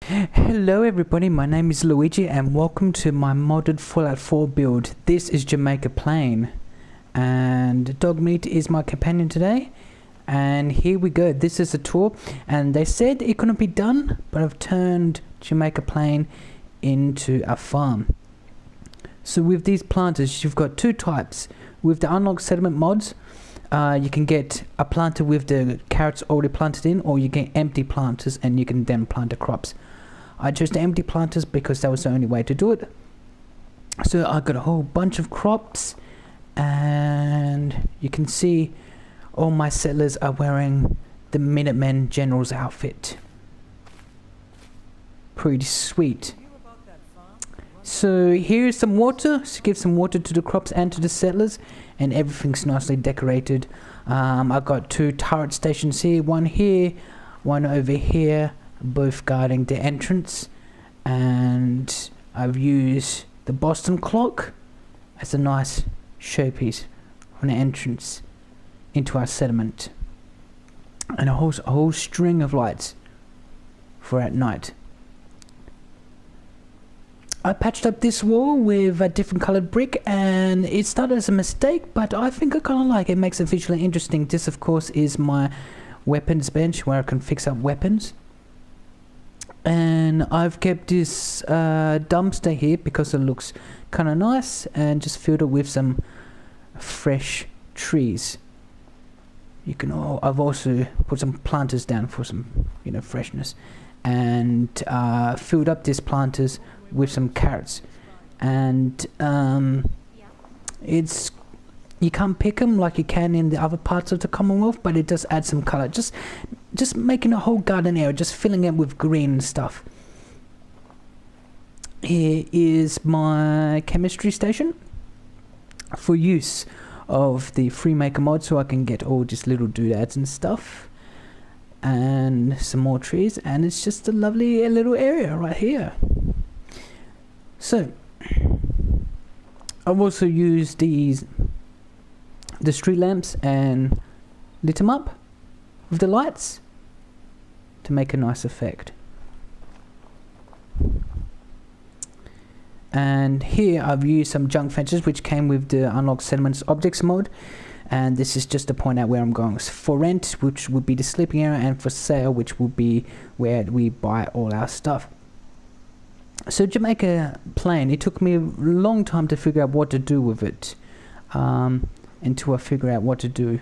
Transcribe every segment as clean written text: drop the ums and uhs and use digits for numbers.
Hello everybody, my name is Luigi and welcome to my modded Fallout 4 build. This is Jamaica Plain and Dog Meat is my companion today, and here we go. This is a tour and they said it couldn't be done, but I've turned Jamaica Plain into a farm. So with these planters you've got two types. With the unlocked settlement mods, you can get a planter with the carrots already planted in, or you get empty planters and you can then plant the crops. I chose the empty planters because that was the only way to do it. So I got a whole bunch of crops, and you can see all my settlers are wearing the Minutemen General's outfit. Pretty sweet. So here's some water, so give some water to the crops and to the settlers, and everything's nicely decorated. I've got two turret stations here, one over here, both guarding the entrance, and I've used the Boston clock as a nice showpiece on the entrance into our settlement, and a whole string of lights for at night. I patched up this wall with a different coloured brick, and it started as a mistake, but I think I kind of like it. It makes it visually interesting. This of course is my weapons bench where I can fix up weapons. And I've kept this dumpster here because it looks kind of nice, and just filled it with some fresh trees. I've also put some planters down for some, freshness, and filled up these planters with some carrots. And you can't pick them like you can in the other parts of the Commonwealth, but it does add some colour. Just making a whole garden area, just filling it with green and stuff. Here is my chemistry station for use of the Freemaker mod, so I can get all just little doodads and stuff, and some more trees, and it's just a lovely little area right here. So I've also used the street lamps and lit them up with the lights to make a nice effect. And here I've used some junk fences which came with the unlocked settlements objects mod, and this is just to point out where I'm going. So for rent, which would be the sleeping area, and for sale, which would be where we buy all our stuff. So Jamaica Plain, it took me a long time to figure out what to do with it, until I figure out what to do.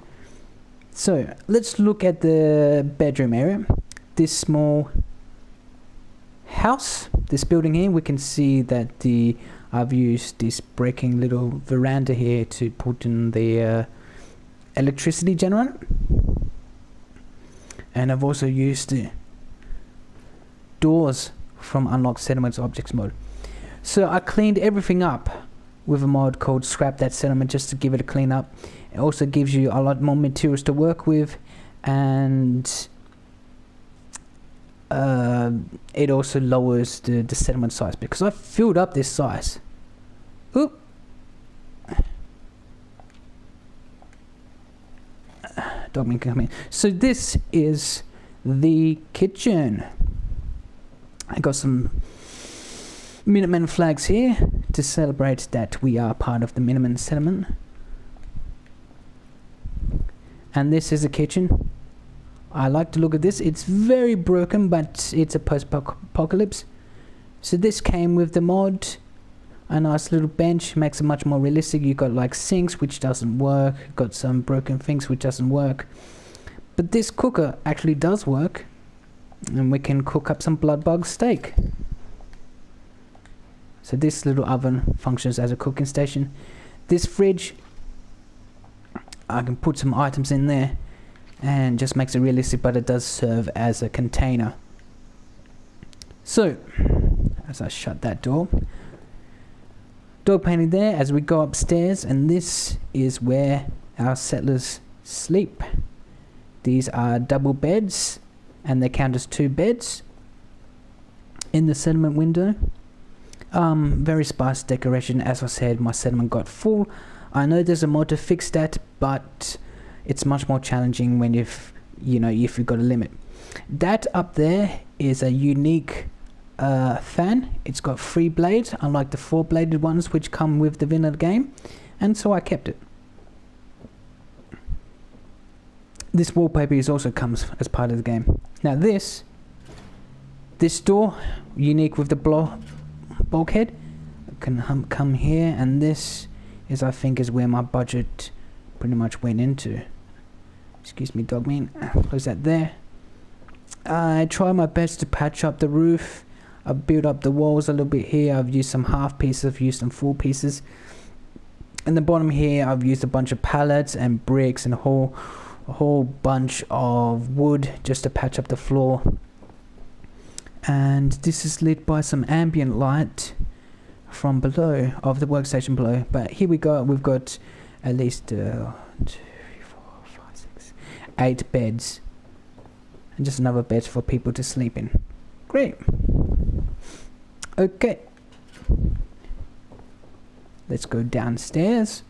So let's look at the bedroom area. This small house, this building here, we can see that I've used this breaking little veranda here to put in the electricity generator, and I've also used the doors from unlocked settlements objects mode. So I cleaned everything up with a mod called Scrap That Settlement, just to give it a clean up. It also gives you a lot more materials to work with, and it also lowers the settlement size, because I filled up this size. Oop. Dog can come in. So this is the kitchen. I got some Minutemen flags here to celebrate that we are part of the Minutemen settlement. And this is the kitchen. I like to look at this. It's very broken, but it's a post-apocalypse. So this came with the mod. A nice little bench, makes it much more realistic. You got like sinks which doesn't work, got some broken things which doesn't work. But this cooker actually does work, and we can cook up some blood bug steak. So this little oven functions as a cooking station. This fridge, I can put some items in there and just makes it realistic, but it does serve as a container. So as I shut that door, dog painting there as we go upstairs, and this is where our settlers sleep. These are double beds, and they count as 2 beds in the settlement window. Very sparse decoration. As I said, my settlement got full. I know there's a mod to fix that, but it's much more challenging when if you've got a limit. That up there is a unique fan. It's got 3 blades, unlike the 4-bladed ones which come with the vanilla game, and so I kept it. This wallpaper also comes as part of the game. Now this door, unique with the bulkhead, can come here, and this is, I think, is where my budget pretty much went into. Excuse me, dog meat. Close that there. I try my best to patch up the roof. I've built up the walls a little bit here. I've used some half pieces, I've used some full pieces. In the bottom here, I've used a bunch of pallets and bricks and a whole bunch of wood just to patch up the floor. And this is lit by some ambient light from below, of the workstation below. But here we go, we've got at least 2, 3, 4, 5, 6, 8 beds. And just another bed for people to sleep in. Great. Okay. Let's go downstairs.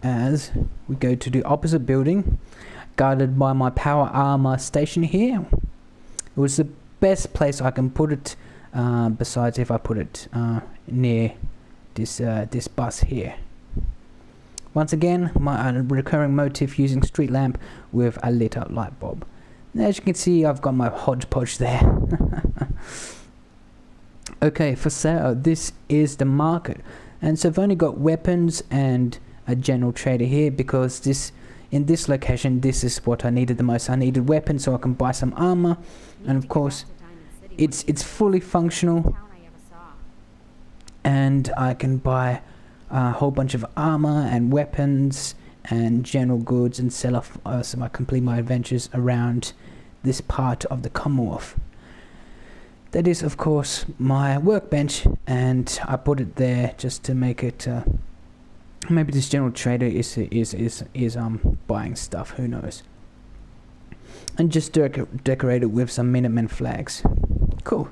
As we go to the opposite building, guarded by my power armor station here. It was the best place I can put it, besides if I put it near this bus here. Once again, my recurring motif using street lamp with a lit up light bulb. As you can see, I've got my hodgepodge there. Okay, for sale, this is the market. And so I've only got weapons and a general trader here, because in this location, this is what I needed the most. I needed weapons so I can buy some armor, and of course it's fully functional, and I can buy a whole bunch of armor and weapons and general goods and sell off, so I complete my adventures around this part of the Commonwealth. That is, of course, my workbench, and I put it there just to make it. Maybe this general trader is buying stuff. Who knows? And just decorate it with some Minutemen flags. Cool.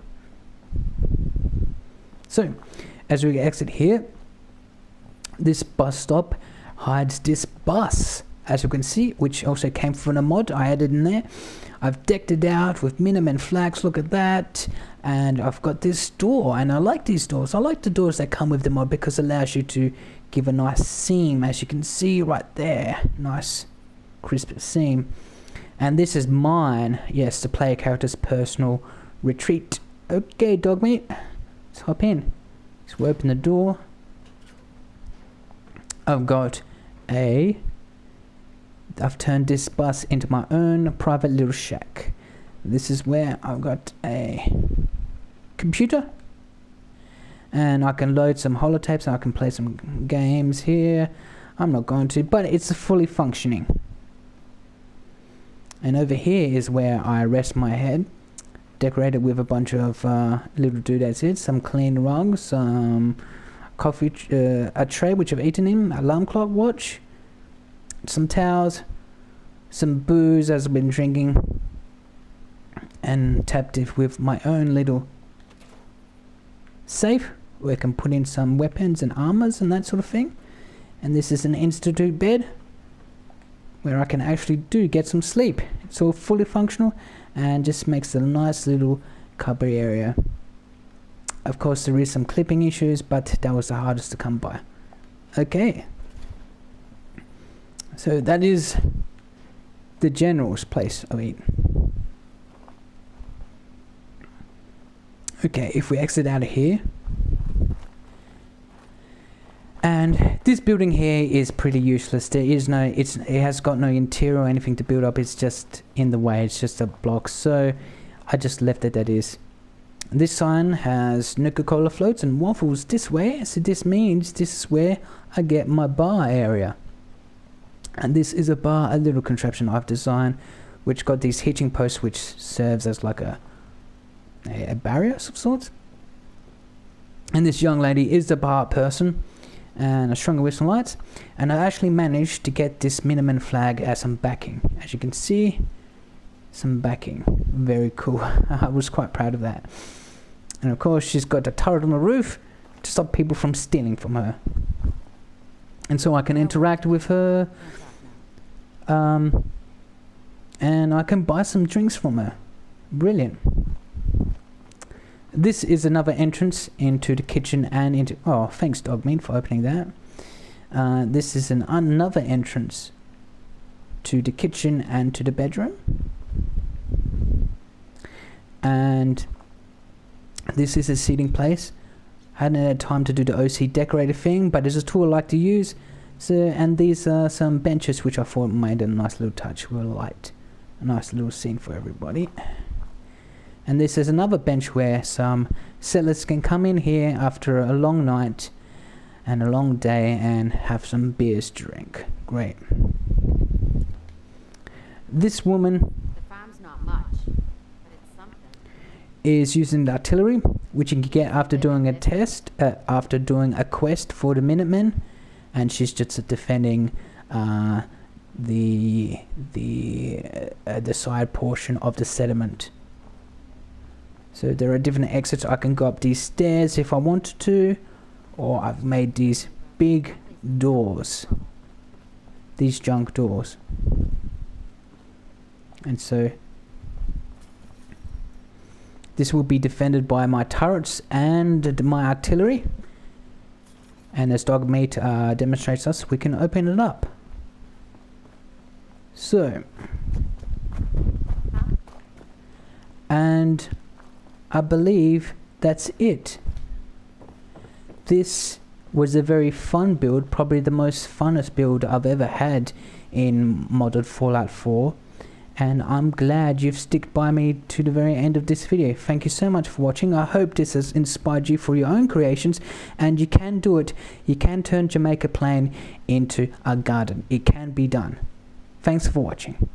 So, as we exit here, this bus stop hides this bus, as you can see, which also came from a mod I added in there. I've decked it out with Minutemen flags, look at that. And I've got this door, and I like these doors. I like the doors that come with the mod because it allows you to give a nice seam, as you can see right there. Nice, crisp seam. And this is mine, yes, the player character's personal retreat. Okay, dog meat, let's hop in. So we open the door. I've turned this bus into my own private little shack. This is where I've got a computer, and I can load some holotapes, and I can play some games here. I'm not going to, but it's fully functioning. And over here is where I rest my head, decorated with a bunch of little doodads here, some clean rugs, some coffee, a tray which I've eaten in, alarm clock watch, some towels, some booze as I've been drinking, and tapped it with my own little safe where I can put in some weapons and armors and that sort of thing. And this is an institute bed where I can actually get some sleep. It's all fully functional and just makes a nice little cupboard area. Of course, there is some clipping issues, but that was the hardest to come by. Okay, so that is the general's place of eat. Okay, if we exit out of here, and this building here is pretty useless. There is no, it has got no interior or anything to build up. It's just in the way. It's just a block. So I just left it that is. This sign has Nuka-Cola floats and waffles this way. So this means this is where I get my bar area. And this is a bar, a little contraption I've designed, which got these hitching posts, which serves as like a barrier of some sorts. And this young lady is the bar person, and a stronger whistle lights. And I actually managed to get this Minutemen flag as some backing. As you can see, some backing. Very cool. I was quite proud of that. And of course, she's got a turret on the roof to stop people from stealing from her. And so I can interact with her. And and I can buy some drinks from her. Brilliant. This is another entrance into the kitchen and into... Oh, thanks Dogmeat for opening that. This is another entrance to the kitchen and to the bedroom. And this is a seating place. Hadn't had time to do the OCDecorator thing, but it's a tool I like to use. So, and these are some benches which I thought made a nice little touch with a light. A nice little scene for everybody. And this is another bench where some settlers can come in here after a long night and a long day and have some beers to drink. Great. This woman The farm's not much, but it's something. is using the artillery, which you can get after doing a test, after doing a quest for the Minutemen, and she's just defending the side portion of the settlement. So there are different exits. I can go up these stairs if I wanted to, or I've made these big doors, these junk doors, and so this will be defended by my turrets and my artillery. And as Dogmeat demonstrates us, we can open it up. So, and I believe that's it. This was a very fun build, probably the most funnest build I've ever had in modded Fallout 4. And I'm glad you've stuck by me to the very end of this video. Thank you so much for watching. I hope this has inspired you for your own creations, and you can do it. You can turn Jamaica Plain into a garden. It can be done. Thanks for watching.